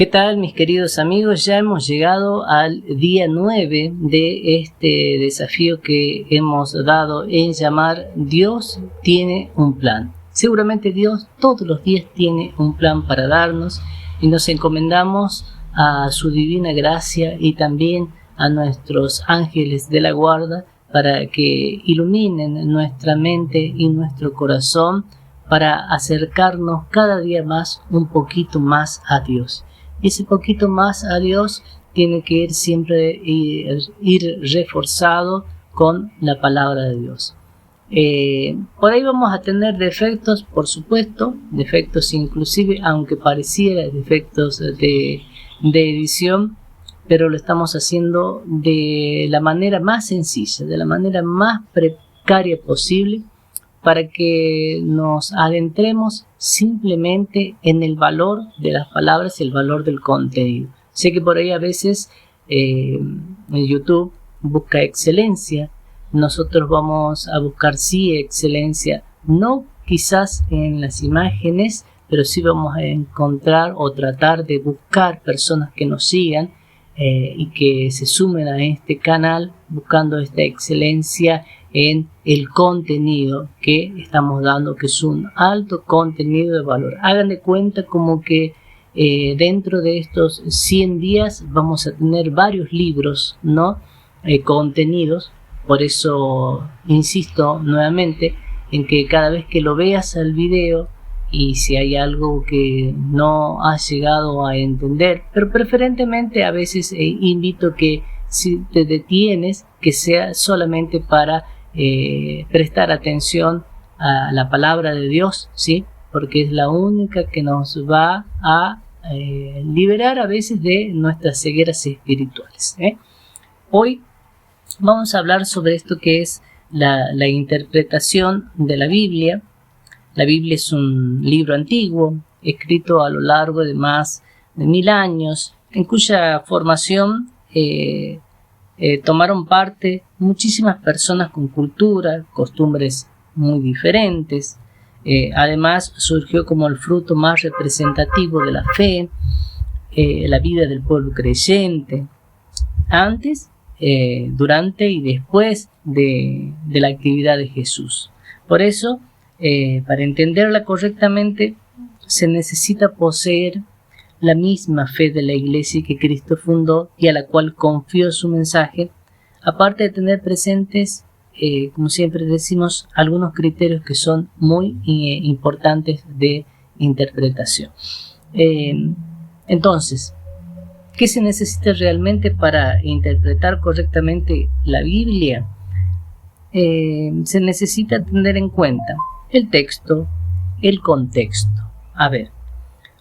¿Qué tal, mis queridos amigos? Ya hemos llegado al día 9 de este desafío que hemos dado en llamar Dios tiene un plan. Seguramente Dios todos los días tiene un plan para darnos y nos encomendamos a su divina gracia y también a nuestros ángeles de la guarda para que iluminen nuestra mente y nuestro corazón para acercarnos cada día más un poquito más a Dios. Y ese poquito más a Dios tiene que ir reforzado con la palabra de Dios. Por ahí vamos a tener defectos, por supuesto, defectos inclusive, aunque pareciera defectos de edición, pero lo estamos haciendo de la manera más sencilla, de la manera más precaria posible, para que nos adentremos simplemente en el valor de las palabras y el valor del contenido. Sé que por ahí a veces en YouTube busca excelencia. Nosotros vamos a buscar sí excelencia, no quizás en las imágenes, pero sí vamos a encontrar o tratar de buscar personas que nos sigan y que se sumen a este canal buscando esta excelencia en el contenido que estamos dando, que es un alto contenido de valor. Hagan de cuenta como que dentro de estos 100 días vamos a tener varios libros, ¿no? Contenidos. Por eso insisto nuevamente en que cada vez que lo veas al video y si hay algo que no has llegado a entender, pero preferentemente a veces invito que si te detienes, que sea solamente para prestar atención a la palabra de Dios, ¿sí? Porque es la única que nos va a liberar a veces de nuestras cegueras espirituales. Hoy vamos a hablar sobre esto que es la interpretación de la Biblia. La Biblia es un libro antiguo, escrito a lo largo de más de 1000 años, en cuya formación tomaron parte muchísimas personas con cultura, costumbres muy diferentes. Además surgió como el fruto más representativo de la fe, la vida del pueblo creyente, antes, durante y después de la actividad de Jesús. Por eso, para entenderla correctamente, se necesita poseer la misma fe de la iglesia que Cristo fundó y a la cual confió su mensaje, aparte de tener presentes, como siempre decimos, algunos criterios que son muy importantes de interpretación. Entonces, ¿qué se necesita realmente para interpretar correctamente la Biblia? Se necesita tener en cuenta el texto, el contexto. A ver,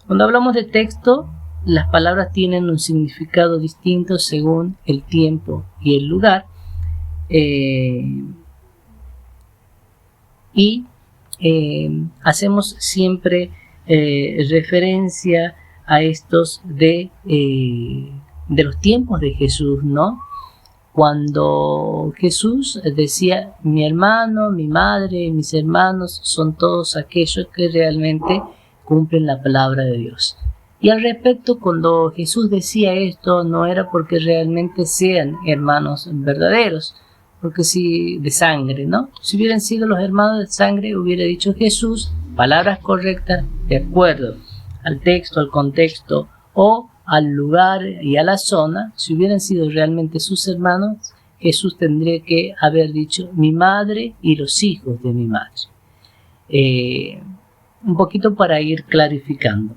cuando hablamos de texto, las palabras tienen un significado distinto según el tiempo y el lugar. Hacemos siempre referencia a estos de los tiempos de Jesús, ¿no? Cuando Jesús decía, mi hermano, mi madre, mis hermanos son todos aquellos que realmente cumplen la palabra de Dios. Y al respecto, cuando Jesús decía esto, no era porque realmente sean hermanos verdaderos, porque si de sangre, ¿no? Si hubieran sido los hermanos de sangre, hubiera dicho Jesús palabras correctas de acuerdo al texto, al contexto o al lugar y a la zona. Si hubieran sido realmente sus hermanos, Jesús tendría que haber dicho mi madre y los hijos de mi madre. Un poquito para ir clarificando.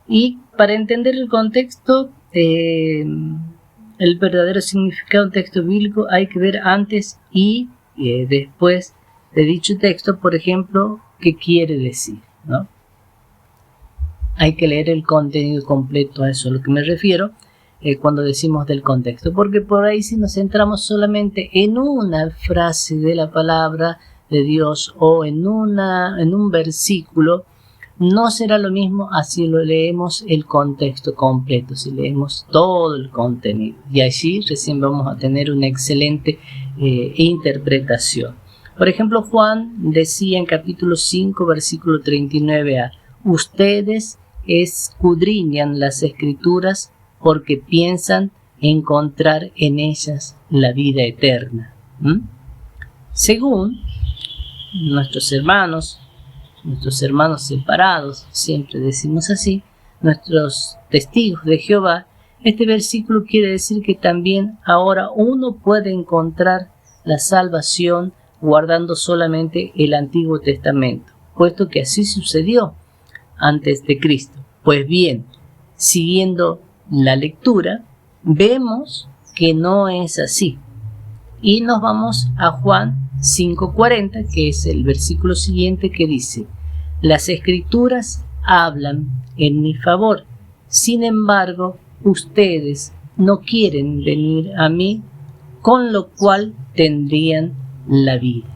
Y para entender el contexto, el verdadero significado del texto bíblico, hay que ver antes y después de dicho texto, por ejemplo, qué quiere decir, ¿no? Hay que leer el contenido completo, a eso es a lo que me refiero cuando decimos del contexto, porque por ahí si nos centramos solamente en una frase de la palabra de Dios o en un versículo, no será lo mismo así lo leemos el contexto completo, si leemos todo el contenido. Y allí recién vamos a tener una excelente interpretación. Por ejemplo, Juan decía en capítulo 5, versículo 39a, ustedes escudriñan las Escrituras porque piensan encontrar en ellas la vida eterna. Según nuestros hermanos separados, siempre decimos así, nuestros testigos de Jehová, este versículo quiere decir que también ahora uno puede encontrar la salvación guardando solamente el Antiguo Testamento, puesto que así sucedió antes de Cristo. Pues bien, siguiendo la lectura, vemos que no es así. Y nos vamos a Juan 5:40, que es el versículo siguiente, que dice: las Escrituras hablan en mi favor, sin embargo, ustedes no quieren venir a mí, con lo cual tendrían la vida.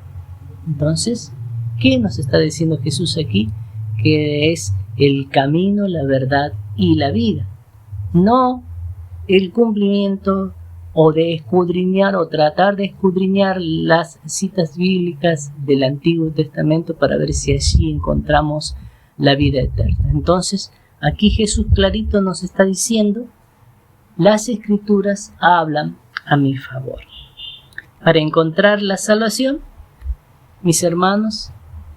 Entonces, ¿qué nos está diciendo Jesús aquí? Que es el camino, la verdad y la vida. No el cumplimiento o de escudriñar o tratar de escudriñar las citas bíblicas del Antiguo Testamento para ver si allí encontramos la vida eterna. Entonces, aquí Jesús clarito nos está diciendo: las Escrituras hablan a mi favor. Para encontrar la salvación, mis hermanos,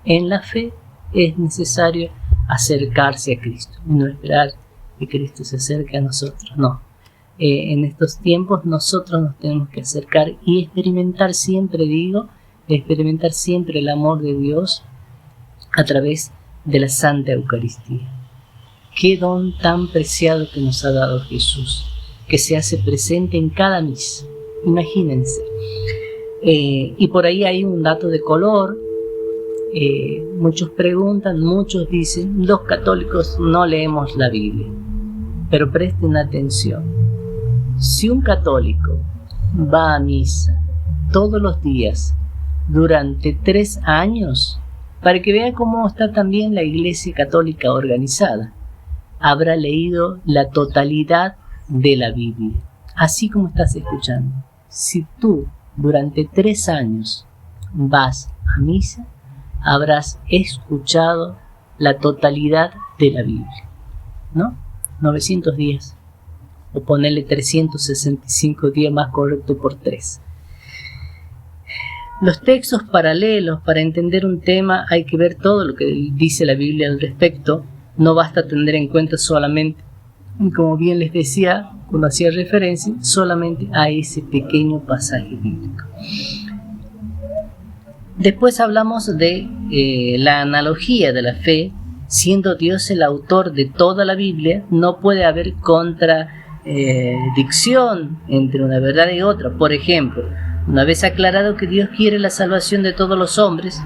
en la fe es necesario acercarse a Cristo, no esperar que Cristo se acerque a nosotros, no. En estos tiempos nosotros nos tenemos que acercar y experimentar siempre, experimentar siempre el amor de Dios a través de la Santa Eucaristía. Qué don tan preciado que nos ha dado Jesús, que se hace presente en cada misa. Imagínense. Y por ahí hay un dato de color. Muchos preguntan, muchos dicen: los católicos no leemos la Biblia. Pero presten atención. Si un católico va a misa todos los días durante 3 años, para que vea cómo está también la Iglesia Católica organizada, habrá leído la totalidad de la Biblia, así como estás escuchando. Si tú durante 3 años vas a misa, habrás escuchado la totalidad de la Biblia, ¿no? 900 días, o ponerle 365 días más correcto por 3. Los textos paralelos, para entender un tema hay que ver todo lo que dice la Biblia al respecto. No basta tener en cuenta solamente, como bien les decía, cuando hacía referencia, solamente a ese pequeño pasaje bíblico. Después hablamos de la analogía de la fe. Siendo Dios el autor de toda la Biblia, no puede haber contradicción entre una verdad y otra. Por ejemplo, una vez aclarado que Dios quiere la salvación de todos los hombres,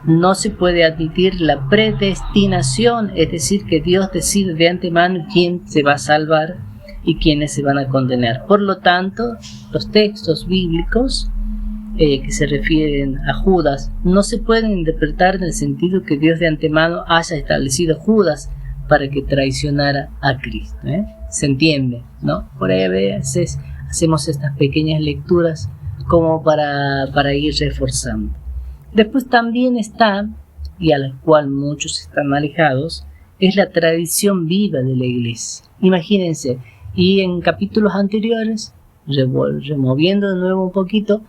no se puede admitir la predestinación, es decir, que Dios decide de antemano quién se va a salvar y quiénes se van a condenar. Por lo tanto, los textos bíblicos que se refieren a Judas no se pueden interpretar en el sentido que Dios de antemano haya establecido a Judas para que traicionara a Cristo. ¿Se entiende? ¿No? Por ahí a veces hacemos estas pequeñas lecturas como para ir reforzando. Después también está, y a la cual muchos están alejados, es la tradición viva de la Iglesia. Imagínense, y en capítulos anteriores, removiendo de nuevo un poquito,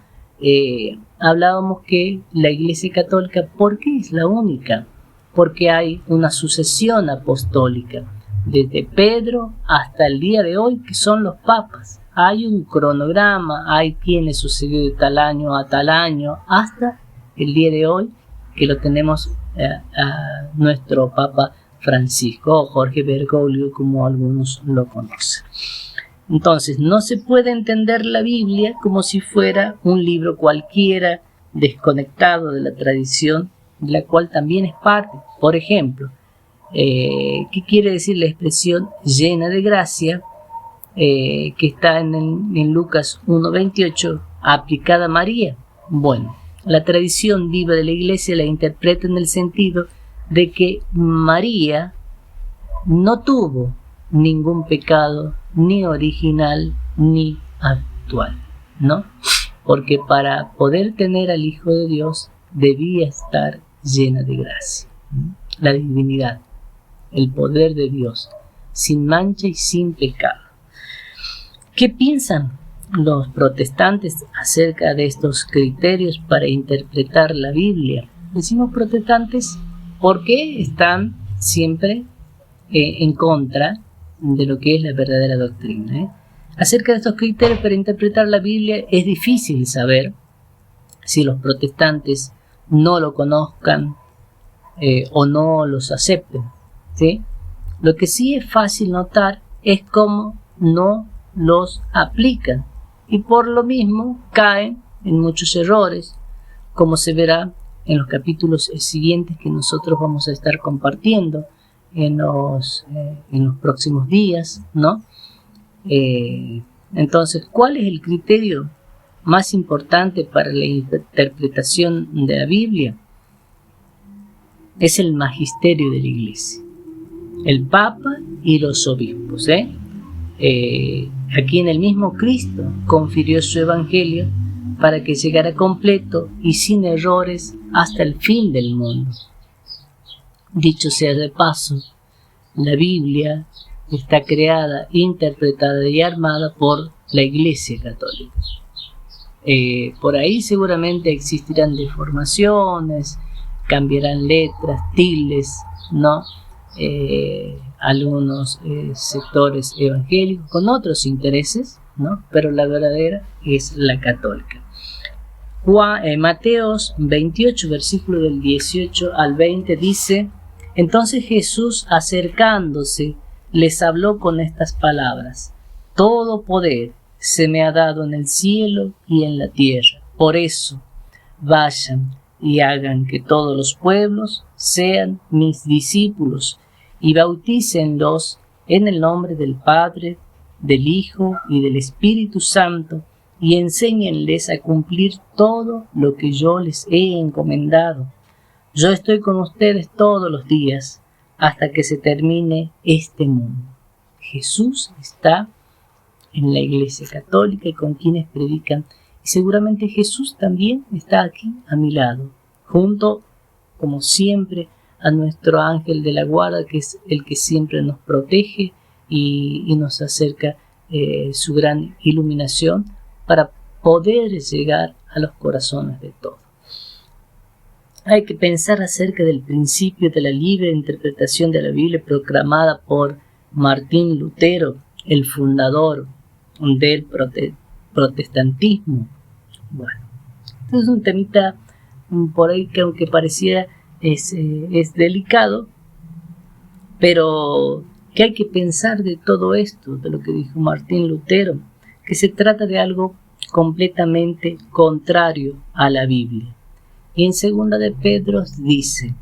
hablábamos que la Iglesia Católica, ¿por qué es la única? Porque hay una sucesión apostólica, desde Pedro hasta el día de hoy, que son los papas. Hay un cronograma, hay quienes sucedió de tal año a tal año, hasta el día de hoy, que lo tenemos a nuestro Papa Francisco, o Jorge Bergoglio, como algunos lo conocen. Entonces, no se puede entender la Biblia como si fuera un libro cualquiera, desconectado de la tradición, de la cual también es parte. Por ejemplo, ¿qué quiere decir la expresión llena de gracia? Que está en Lucas 1:28, aplicada a María. Bueno, la tradición viva de la Iglesia la interpreta en el sentido de que María no tuvo ningún pecado, ni original ni actual, ¿no? Porque para poder tener al Hijo de Dios debía estar llena de gracia, la divinidad. el poder de Dios, sin mancha y sin pecado. ¿Qué piensan los protestantes acerca de estos criterios para interpretar la Biblia? Decimos protestantes porque están siempre en contra de lo que es la verdadera doctrina. Acerca de estos criterios para interpretar la Biblia es difícil saber si los protestantes no lo conozcan o no los acepten, ¿sí? Lo que sí es fácil notar es cómo no los aplican y por lo mismo caen en muchos errores, como se verá en los capítulos siguientes que nosotros vamos a estar compartiendo en los próximos días, ¿no? Entonces, ¿cuál es el criterio más importante para la interpretación de la Biblia? Es el magisterio de la Iglesia, el Papa y los obispos. Aquí en el mismo Cristo confirió su Evangelio para que llegara completo y sin errores hasta el fin del mundo. Dicho sea de paso, la Biblia está creada, interpretada y armada por la Iglesia Católica. Por ahí seguramente existirán deformaciones, cambiarán letras, tildes, ¿no? Algunos sectores evangélicos con otros intereses, ¿no? Pero la verdadera es la católica. Mateos 28, versículo del 18 al 20 dice: entonces Jesús, acercándose, les habló con estas palabras: todo poder se me ha dado en el cielo y en la tierra. Por eso, vayan y hagan que todos los pueblos sean mis discípulos y bautícenlos en el nombre del Padre, del Hijo y del Espíritu Santo, y enséñenles a cumplir todo lo que yo les he encomendado. Yo estoy con ustedes todos los días hasta que se termine este mundo. Jesús está en la Iglesia Católica y con quienes predican, y seguramente Jesús también está aquí a mi lado, junto, como siempre, a nuestro ángel de la guarda, que es el que siempre nos protege y nos acerca su gran iluminación para poder llegar a los corazones de todos. Hay que pensar acerca del principio de la libre interpretación de la Biblia proclamada por Martín Lutero, el fundador del protestantismo. Bueno, este es un temita por ahí que, aunque pareciera es delicado, pero ¿qué hay que pensar de todo esto, de lo que dijo Martín Lutero? Que se trata de algo completamente contrario a la Biblia. Y en 2 de Pedro dice,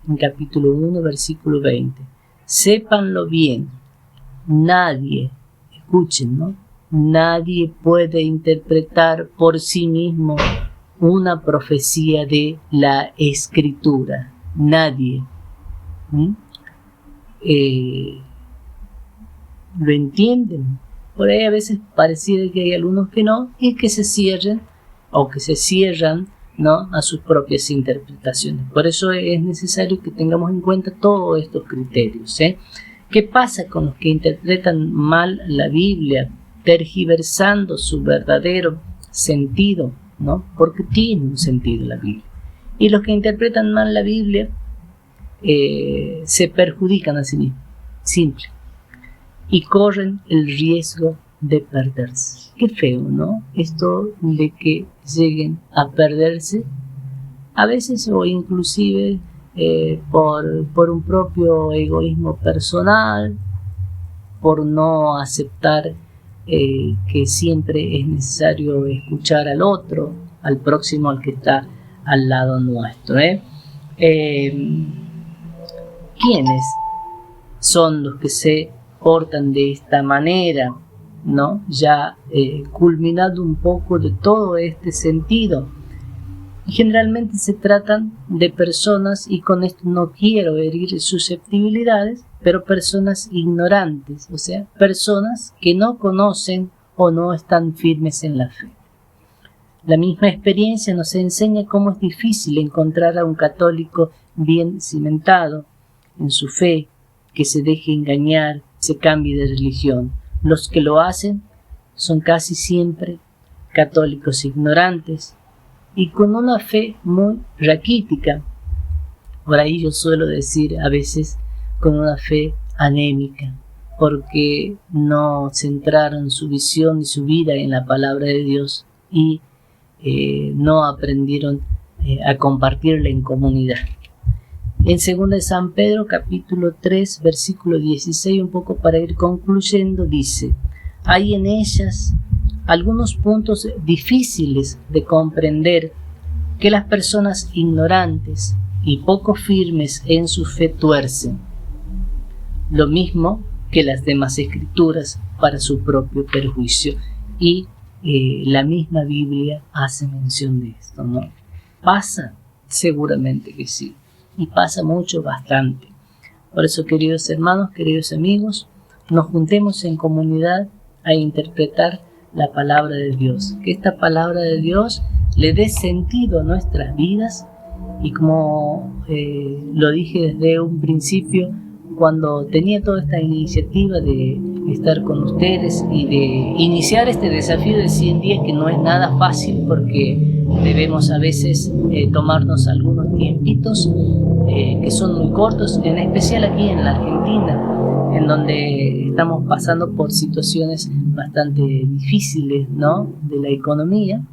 en capítulo 1, versículo 20, sépanlo bien, nadie, escuchen, ¿no? Nadie puede interpretar por sí mismo una profecía de la Escritura. Nadie. ¿Lo entienden? Por ahí a veces pareciera que hay algunos que no, y que se cierren o que se cierran, ¿no?, a sus propias interpretaciones. Por eso es necesario que tengamos en cuenta todos estos criterios. ¿Qué pasa con los que interpretan mal la Biblia, tergiversando su verdadero sentido, ¿no? Porque tiene un sentido la Biblia. Y los que interpretan mal la Biblia se perjudican a sí mismos, simple, y corren el riesgo de perderse. Qué feo, ¿no? Esto de que lleguen a perderse, a veces o inclusive por un propio egoísmo personal, por no aceptar que siempre es necesario escuchar al otro, al próximo, al que está al lado nuestro. ¿Quiénes son los que se portan de esta manera, ¿no? Ya culminado un poco de todo este sentido. Generalmente se tratan de personas, y con esto no quiero herir susceptibilidades, pero personas ignorantes, o sea, personas que no conocen o no están firmes en la fe. La misma experiencia nos enseña cómo es difícil encontrar a un católico bien cimentado en su fe, que se deje engañar, se cambie de religión. Los que lo hacen son casi siempre católicos ignorantes y con una fe muy raquítica. Por ahí yo suelo decir a veces con una fe anémica, porque no centraron su visión y su vida en la palabra de Dios y no aprendieron a compartirla en comunidad. En 2 de San Pedro, capítulo 3, versículo 16, un poco para ir concluyendo, dice: hay en ellas algunos puntos difíciles de comprender que las personas ignorantes y poco firmes en su fe tuercen, lo mismo que las demás escrituras para su propio perjuicio. Y la misma Biblia hace mención de esto, ¿no? ¿Pasa? Seguramente que sí. Y pasa mucho, bastante. Por eso, queridos hermanos, queridos amigos, nos juntemos en comunidad a interpretar la palabra de Dios. Que esta palabra de Dios le dé sentido a nuestras vidas. Y como lo dije desde un principio, cuando tenía toda esta iniciativa de estar con ustedes y de iniciar este desafío de 100 días, que no es nada fácil porque debemos a veces tomarnos algunos tiempitos que son muy cortos, en especial aquí en la Argentina, en donde estamos pasando por situaciones bastante difíciles, ¿no?, de la economía,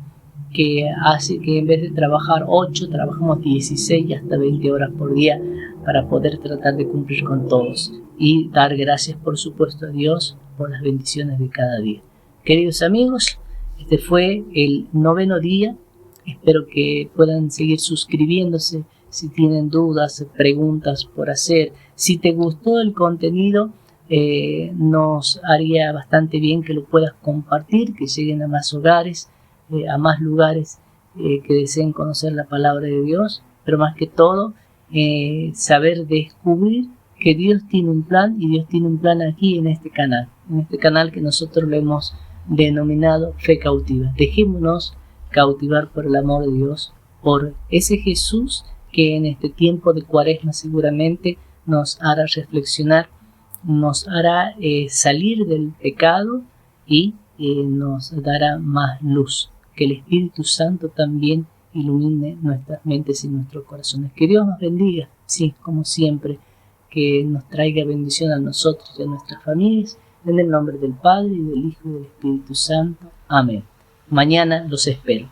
que hace que en vez de trabajar 8, trabajamos 16 y hasta 20 horas por día para poder tratar de cumplir con todos y dar gracias, por supuesto, a Dios por las bendiciones de cada día. Queridos amigos, este fue el 9º día. Espero que puedan seguir suscribiéndose si tienen dudas, preguntas por hacer. Si te gustó el contenido, nos haría bastante bien que lo puedas compartir, que lleguen a más hogares, a más lugares que deseen conocer la palabra de Dios, pero más que todo saber descubrir que Dios tiene un plan, y Dios tiene un plan aquí en este canal que nosotros lo hemos denominado Fe Cautiva. Dejémonos cautivar por el amor de Dios, por ese Jesús que en este tiempo de Cuaresma seguramente nos hará reflexionar, nos hará salir del pecado y nos dará más luz. Que el Espíritu Santo también ilumine nuestras mentes y nuestros corazones. Que Dios nos bendiga, sí, como siempre, que nos traiga bendición a nosotros y a nuestras familias, en el nombre del Padre, y del Hijo y del Espíritu Santo. Amén. Mañana los espero.